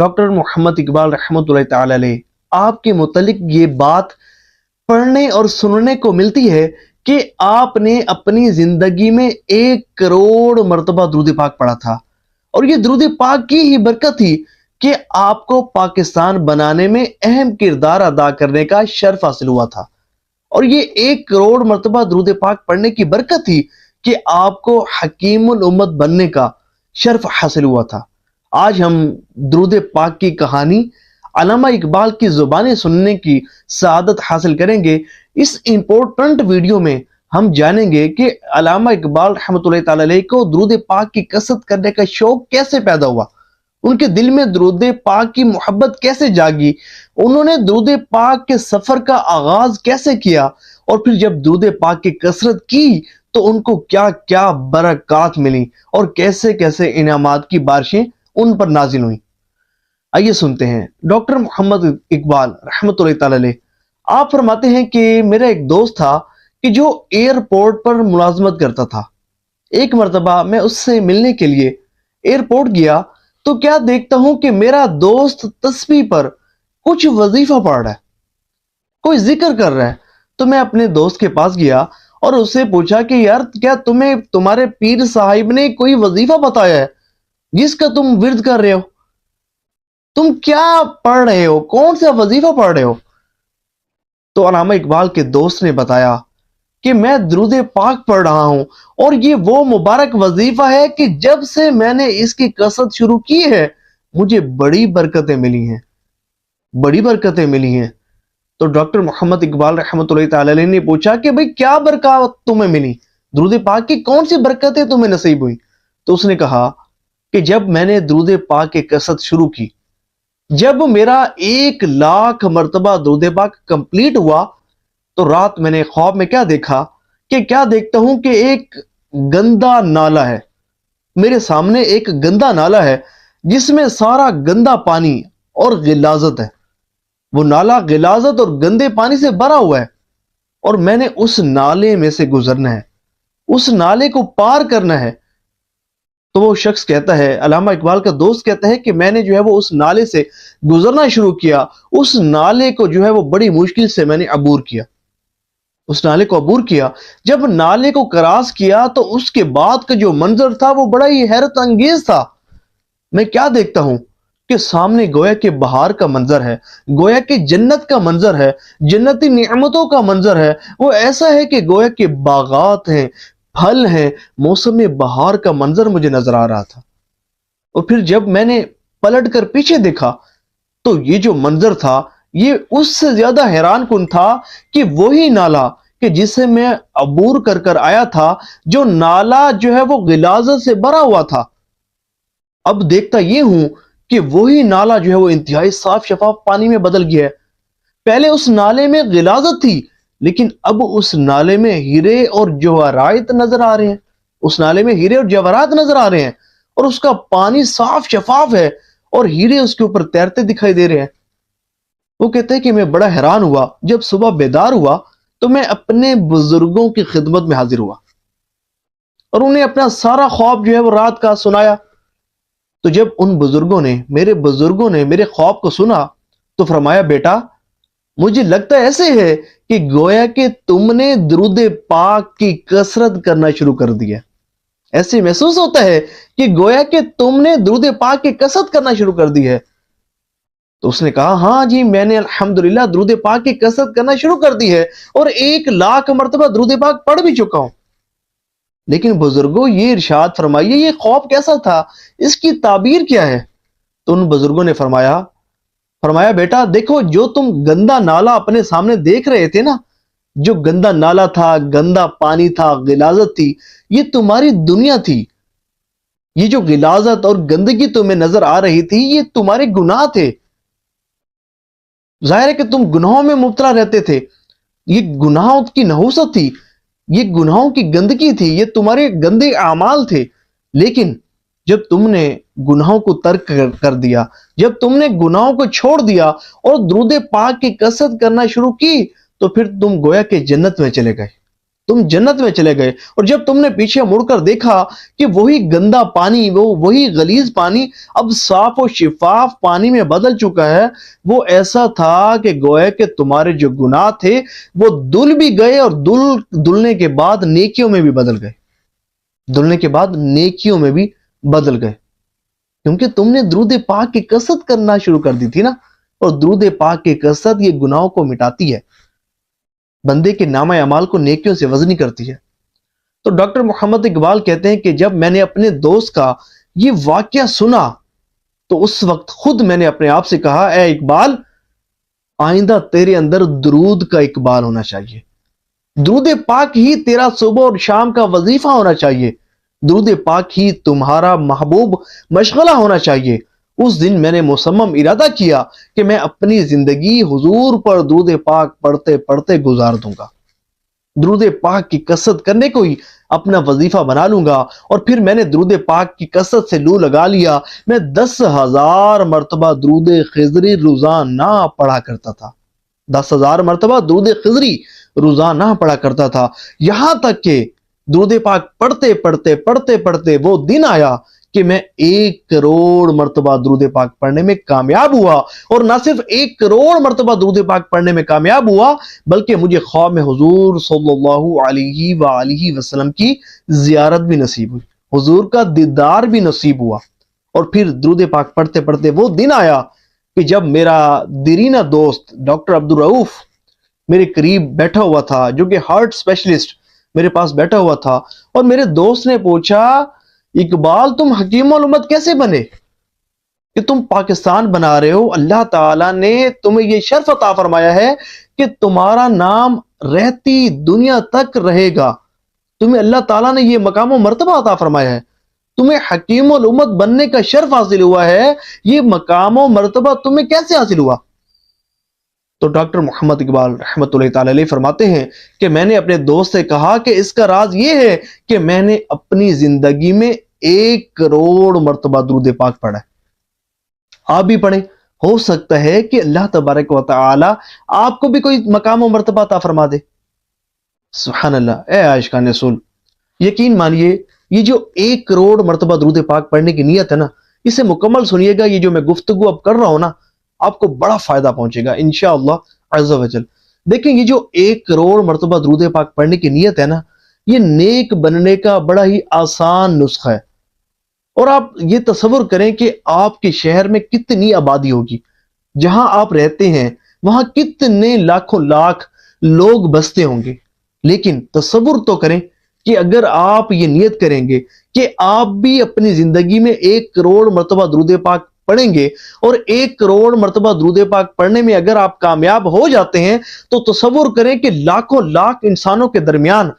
Doctor محمد اقبال رحمۃ اللہ تعالی علیہ، آپ کے متعلق یہ بات پڑھنے اور سننے کو ملتی ہے کہ آپ نے اپنی زندگی میں 1 کروڑ مرتبہ درود پاک پڑھا تھا، اور یہ درود پاک کی ہی برکت تھی کہ آپ کو پاکستان بنانے میں اہم کردار ادا کرنے کا شرف حاصل ہوا تھا، اور یہ 1 کروڑ مرتبہ درود پاک پڑھنے کی برکت تھی کہ آپ کو حکیم الامت بننے کا شرف حاصل ہوا تھا۔ آج ہم درود پاک کی کہانی علامہ اقبال کی زبانیں سننے کی سعادت حاصل کریں گے۔ اس امپورٹنٹ ویڈیو میں ہم جانیں گے کہ علامہ اقبال رحمۃ اللہ تعالی علیہ کو درود پاک کی کثرت کرنے کا شوق کیسے پیدا ہوا، ان کے دل میں درود پاک کی محبت کیسے جاگی، انہوں نے درود پاک کے سفر کا آغاز کیسے کیا، اور پھر جب درود پاک کی کثرت کی تو ان کو کیا کیا برکات ملی اور کیسے کیسے انعامات کی بارشیں ان پر نازل ہوئیں۔ آئیے سنتے ہیں ڈاکٹر محمد اقبال رحمۃ اللہ تعالی علیہ۔ آپ فرماتے ہیں کہ میرا ایک دوست تھا کہ جو ایئرپورٹ پر ملازمت کرتا تھا۔ ایک مرتبہ میں اس سے ملنے کے لیے ایئرپورٹ گیا تو کیا دیکھتا ہوں کہ میرا دوست تسبیح پر کچھ وظیفہ پڑھ رہا ہے، کوئی ذکر کر رہا ہے۔ تو میں اپنے دوست کے پاس گیا اور اس سے پوچھا کہ یار کیا تمہیں تمہارے پیر صاحب نے کوئی وظیفہ بتایا ہے جس کا تم ورد کر رہے ہو؟ تم کیا پڑھ رہے ہو، کون سا وظیفہ پڑھ رہے ہو؟ تو علامہ اقبال کے دوست نے بتایا کہ میں درود پاک پڑھ رہا ہوں، اور یہ وہ مبارک وظیفہ ہے کہ جب سے میں نے اس کی کثرت شروع کی ہے مجھے بڑی برکتیں ملی ہیں، بڑی برکتیں ملی ہیں۔ تو ڈاکٹر محمد اقبال رحمۃ اللہ تعالی علیہ نے پوچھا کہ بھئی کیا برکات تمہیں ملی، درود پاک کی کون سی برکتیں تمہیں نصیب ہوئی؟ تو اس نے کہا کہ جب میں نے درود پاک کی کثرت شروع کی، جب میرا 1 لاکھ مرتبہ درود پاک کمپلیٹ ہوا تو رات میں نے خواب میں کیا دیکھا کہ کیا دیکھتا ہوں کہ ایک گندا نالا ہے، میرے سامنے ایک گندا نالا ہے جس میں سارا گندا پانی اور غلاظت ہے۔ وہ نالا غلاظت اور گندے پانی سے بھرا ہوا ہے، اور میں نے اس نالے میں سے گزرنا ہے، اس نالے کو پار کرنا ہے۔ تو وہ شخص کہتا ہے، علامہ اقبال کا دوست کہتا ہے کہ میں نے جو ہے وہ اس نالے سے گزرنا شروع کیا، اس نالے کو جو ہے وہ بڑی مشکل سے میں نے عبور کیا، اس نالے کو عبور کیا۔ جب نالے کو کراس کیا تو اس کے بعد کا جو منظر تھا وہ بڑا ہی حیرت انگیز تھا۔ میں کیا دیکھتا ہوں کہ سامنے گویا کہ بہار کا منظر ہے، گویا کہ جنت کا منظر ہے، جنتی نعمتوں کا منظر ہے۔ وہ ایسا ہے کہ گویا کہ باغات ہیں، پھل ہیں، موسم بہار کا منظر مجھے نظر آ رہا تھا۔ اور پھر جب میں نے پلٹ کر پیچھے دیکھا تو یہ جو منظر تھا یہ اس سے زیادہ حیران کن تھا کہ وہی نالا کہ جسے میں عبور کر کر آیا تھا، جو نالا جو ہے وہ غلاظت سے بھرا ہوا تھا، اب دیکھتا یہ ہوں کہ وہی نالا جو ہے وہ انتہائی صاف شفاف پانی میں بدل گیا ہے۔ پہلے اس نالے میں غلاظت تھی، لیکن اب اس نالے میں ہیرے اور جواہرات نظر آ رہے ہیں، اس نالے میں ہیرے اور جواہرات نظر آ رہے ہیں، اور اس کا پانی صاف شفاف ہے اور ہیرے اس کے اوپر تیرتے دکھائی دے رہے ہیں۔ وہ کہتے ہیں کہ میں بڑا حیران ہوا، جب صبح بیدار ہوا تو میں اپنے بزرگوں کی خدمت میں حاضر ہوا اور انہیں اپنا سارا خواب جو ہے وہ رات کا سنایا۔ تو جب ان بزرگوں نے میرے خواب کو سنا تو فرمایا، بیٹا مجھے لگتا ایسے ہے کہ گویا کہ تم نے درود پاک کی کثرت کرنا شروع کر دیا، ایسے محسوس ہوتا ہے کہ گویا کہ تم نے درود پاک کی کثرت کرنا شروع کر دی ہے۔ تو اس نے کہا، ہاں جی میں نے الحمدللہ درود پاک کی کثرت کرنا شروع کر دی ہے، اور 1 لاکھ مرتبہ درود پاک پڑھ بھی چکا ہوں۔ لیکن بزرگوں یہ ارشاد فرمائیے یہ خواب کیسا تھا، اس کی تعبیر کیا ہے؟ تو ان بزرگوں نے فرمایا بیٹا دیکھو، جو تم گندا نالا اپنے سامنے دیکھ رہے تھے نا، جو گندا نالا تھا، گندا پانی تھا، غلاظت تھی، یہ تمہاری دنیا تھی۔ یہ جو غلاظت اور گندگی تمہیں نظر آ رہی تھی یہ تمہارے گناہ تھے۔ ظاہر ہے کہ تم گناہوں میں مبتلا رہتے تھے، یہ گناہوں کی نحوست تھی، یہ گناہوں کی گندگی تھی، یہ تمہارے گندے اعمال تھے۔ لیکن جب تم نے گناہوں کو ترک کر دیا، جب تم نے گناہوں کو چھوڑ دیا اور درود پاک کی کثرت کرنا شروع کی تو پھر تم گویا کہ جنت میں چلے گئے، تم جنت میں چلے گئے، اور جب تم نے پیچھے مڑ کر دیکھا کہ وہی گندا پانی، وہی غلیظ پانی اب صاف و شفاف پانی میں بدل چکا ہے، وہ ایسا تھا کہ گویا کہ تمہارے جو گناہ تھے وہ دل بھی گئے، اور دلنے کے بعد نیکیوں میں بھی بدل گئے، دلنے کے بعد نیکیوں میں بھی بدل گئے، کیونکہ تم نے درود پاک کی کثرت کرنا شروع کر دی تھی نا، اور درود پاک کی کثرت یہ گناہوں کو مٹاتی ہے، بندے کے نامہ اعمال کو نیکیوں سے وزنی کرتی ہے۔ تو ڈاکٹر محمد اقبال کہتے ہیں کہ جب میں نے اپنے دوست کا یہ واقعہ سنا تو اس وقت خود میں نے اپنے آپ سے کہا، اے اقبال، آئندہ تیرے اندر درود کا اقبال ہونا چاہیے، درود پاک ہی تیرا صبح اور شام کا وظیفہ ہونا چاہیے، درود پاک ہی تمہارا محبوب مشغلہ ہونا چاہیے۔ اس دن میں نے مصمم ارادہ کیا کہ میں اپنی زندگی حضور پر درود پاک پڑھتے پڑھتے گزار دوں گا، درود پاک کی کثرت کرنے کو ہی اپنا وظیفہ بنا لوں گا۔ اور پھر میں نے درود پاک کی کثرت سے لو لگا لیا، میں 10,000 مرتبہ درود خضری روزانہ پڑھا کرتا تھا، 10,000 مرتبہ درود خضری روزانہ پڑھا کرتا تھا، یہاں تک کہ درود پاک پڑھتے پڑھتے پڑھتے پڑھتے وہ دن آیا کہ میں 1 کروڑ مرتبہ درود پاک پڑھنے میں کامیاب ہوا، اور نہ صرف 1 کروڑ مرتبہ درود پاک پڑھنے میں کامیاب ہوا، بلکہ مجھے خواب میں حضور صلی اللہ علیہ وآلہ وسلم کی زیارت بھی نصیب ہوئی، حضور کا دیدار بھی نصیب ہوا۔ اور پھر درود پاک پڑھتے پڑھتے وہ دن آیا کہ جب میرا دیرینہ دوست ڈاکٹر عبدالرؤف میرے قریب بیٹھا ہوا تھا، جو کہ ہارٹ اسپیشلسٹ میرے پاس بیٹھا ہوا تھا، اور میرے دوست نے پوچھا، اقبال تم حکیم الامت کیسے بنے کہ تم پاکستان بنا رہے ہو؟ اللہ تعالیٰ نے تمہیں یہ شرف عطا فرمایا ہے کہ تمہارا نام رہتی دنیا تک رہے گا، تمہیں اللہ تعالیٰ نے یہ مقام و مرتبہ عطا فرمایا ہے، تمہیں حکیم الامت بننے کا شرف حاصل ہوا ہے، یہ مقام و مرتبہ تمہیں کیسے حاصل ہوا؟ تو ڈاکٹر محمد اقبال رحمۃ اللہ تعالی علیہ فرماتے ہیں کہ میں نے اپنے دوست سے کہا کہ اس کا راز یہ ہے کہ میں نے اپنی زندگی میں 1 کروڑ مرتبہ درود پاک پڑھا ہے، آپ بھی پڑھیں، ہو سکتا ہے کہ اللہ تبارک و تعالی آپ کو بھی کوئی مقام و مرتبہ عطا فرما دے۔ سبحان اللہ۔ اے عاشقان رسول، یقین مانیے یہ جو 1 کروڑ مرتبہ درود پاک پڑھنے کی نیت ہے نا، اسے مکمل سنیے گا، یہ جو میں گفتگو اب کر رہا ہوں نا، آپ کو بڑا فائدہ پہنچے گا انشاءاللہ عز و جل۔ دیکھیں یہ جو 1 کروڑ مرتبہ درود پاک پڑھنے کی نیت ہے نا، یہ نیک بننے کا بڑا ہی آسان نسخہ ہے۔ اور آپ یہ تصور کریں کہ آپ کے شہر میں کتنی آبادی ہوگی، جہاں آپ رہتے ہیں وہاں کتنے لاکھوں لاکھ لوگ بستے ہوں گے، لیکن تصور تو کریں کہ اگر آپ یہ نیت کریں گے کہ آپ بھی اپنی زندگی میں 1 کروڑ مرتبہ درود پاک پڑھیں گے، اور 1 کروڑ مرتبہ درود پاک پڑھنے میں اگر آپ کامیاب ہو جاتے ہیں تو تصور کریں کہ لاکھوں لاکھ انسانوں کے درمیان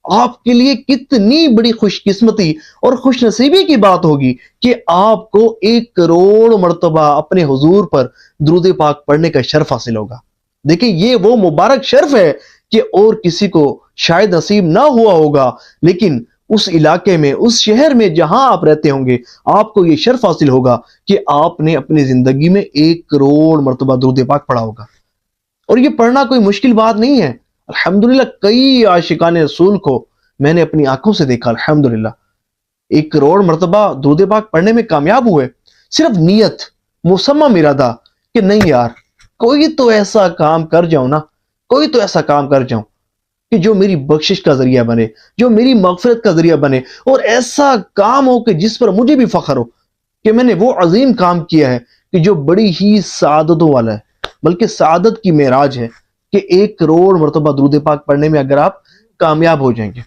آپ کے لیے کتنی بڑی خوش قسمتی اور خوش نصیبی کی بات ہوگی کہ آپ کو 1 کروڑ مرتبہ اپنے حضور پر درود پاک پڑھنے کا شرف حاصل ہوگا۔ دیکھیں یہ وہ مبارک شرف ہے کہ اور کسی کو شاید نصیب نہ ہوا ہوگا، لیکن اس علاقے میں، اس شہر میں جہاں آپ رہتے ہوں گے، آپ کو یہ شرف حاصل ہوگا کہ آپ نے اپنی زندگی میں 1 کروڑ مرتبہ درود پاک پڑھا ہوگا۔ اور یہ پڑھنا کوئی مشکل بات نہیں ہے، الحمدللہ کئی عاشقان رسول کو میں نے اپنی آنکھوں سے دیکھا، الحمدللہ 1 کروڑ مرتبہ درود پاک پڑھنے میں کامیاب ہوئے، صرف نیت، مصمم ارادہ کہ نہیں یار کوئی تو ایسا کام کر جاؤں نا، کوئی تو ایسا کام کر جاؤں کہ جو میری بخشش کا ذریعہ بنے، جو میری مغفرت کا ذریعہ بنے، اور ایسا کام ہو کہ جس پر مجھے بھی فخر ہو کہ میں نے وہ عظیم کام کیا ہے کہ جو بڑی ہی سعادتوں والا ہے، بلکہ سعادت کی معراج ہے کہ 1 کروڑ مرتبہ درود پاک پڑھنے میں اگر آپ کامیاب ہو جائیں گے۔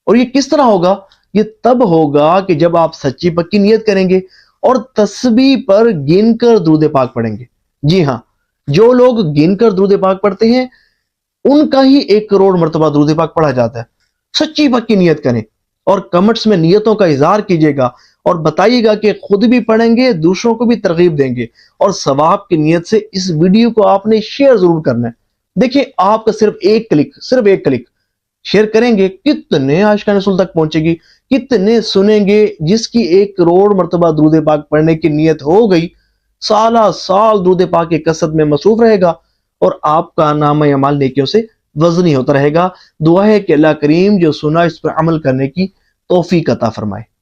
اور یہ کس طرح ہوگا؟ یہ تب ہوگا کہ جب آپ سچی پکی نیت کریں گے اور تسبیح پر گن کر درود پاک پڑھیں گے۔ جی ہاں، جو لوگ گن کر درود پاک پڑھتے ہیں ان کا ہی 1 کروڑ مرتبہ درود پاک پڑھا جاتا ہے۔ سچی پکی نیت کریں اور کمنٹس میں نیتوں کا اظہار کیجیے گا اور بتائیے گا کہ خود بھی پڑھیں گے، دوسروں کو بھی ترغیب دیں گے، اور ثواب کی نیت سے اس ویڈیو کو آپ نے شیئر ضرور کرنا ہے۔ دیکھیں آپ کا صرف ایک کلک شیئر کریں گے، کتنے عاشقان رسول تک پہنچے گی، کتنے سنیں گے۔ جس کی 1 کروڑ مرتبہ درود پاک پڑھنے کی نیت ہو گئی، سالہ سال درود پاک کی کثرت میں مصروف رہے گا، اور آپ کا نامہ اعمال نیکیوں سے وزنی ہوتا رہے گا۔ دعا ہے کہ اللہ کریم جو سنا اس پر عمل کرنے کی توفیق عطا فرمائے۔